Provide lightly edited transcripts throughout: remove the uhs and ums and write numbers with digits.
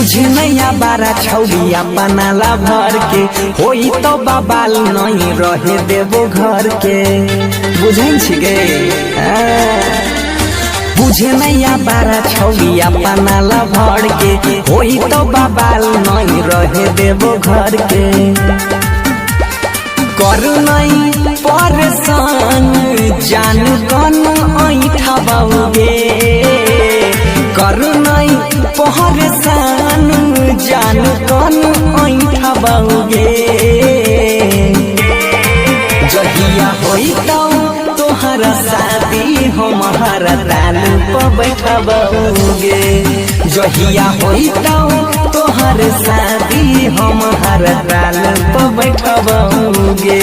बुझे नैया बारा छौड़ी अपना ला भर के होई तो बाबाल नहीं रहे देवो घर के बुझे छिगे बुझे नैया बारा छौड़ी अपना ला भर के होई तो बाबाल नहीं रहे देवो घर के कर नहीं परेशान जान कन ऐठबाओगे कर नहीं परेशान जान कन ऐठबाओगे जहिया होई तोहरा शादी हमारा ताल पर बैठबाओगे जहिया होई तोहर शादी हमारा ताल पर बैठबाओगे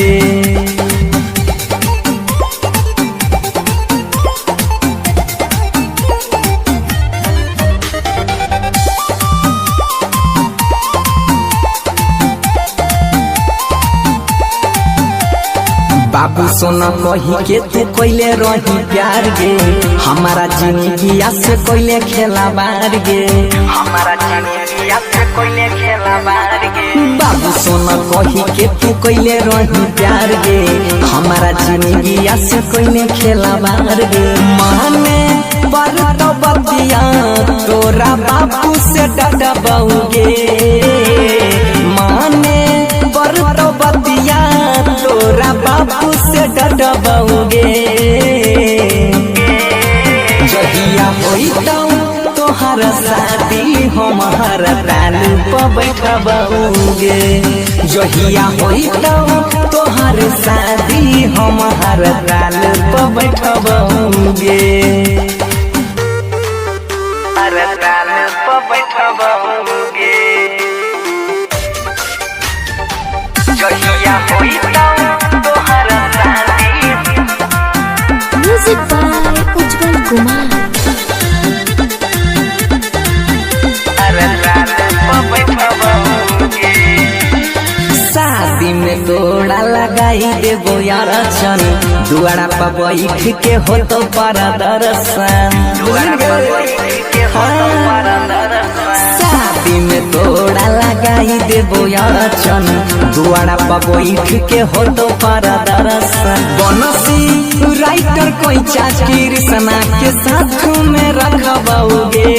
बाबू सोना कही के तू कोइले रही प्यार गे हमारा जिंदगी से कोइले खेला बार गे हमारा जिंदगी से कोइले खेला बार गे बाबू सोना कही के तू कोइले रही प्यार गे हमारा जिंदगी से कोइले खेला बार गे माने पर तो बतिया तोरा बाबू से डडबाओगे माने पर तो बतिया तोरा बाबू से डडबाओगे जहिया होई तोहरा शादी हमारा ताल पर बैठबाओगे जहिया होई तोहर शादी हमारा ताल पर बैठबाओगे अरे ताल पर बैठबाओगे जहिया होई तोहरा शादी म्यूजिक बाय उज्जवल कुमार शादी में तोड़ा लगाई देवो यार चन दुआरा पर बैठ के हो तो पारा दर्शन शादी में तोड़ा लगाई देवो यार चन दुआरा पर बैठ के हो तो पारा दर्शन बनसी राइटर कोई चाकीर सना के साथ में रखबाओगे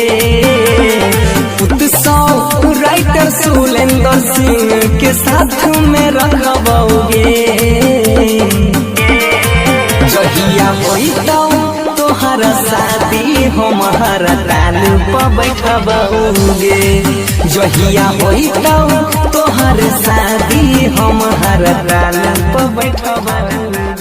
राइटर सुलेंदर सिंह के साथ में रखबाओगे जहिया होई तोहरा शादी हमारा ताल पर बैठबाओगे जहिया होई तोहर शादी हमारा ताल पर बैठबाओगे।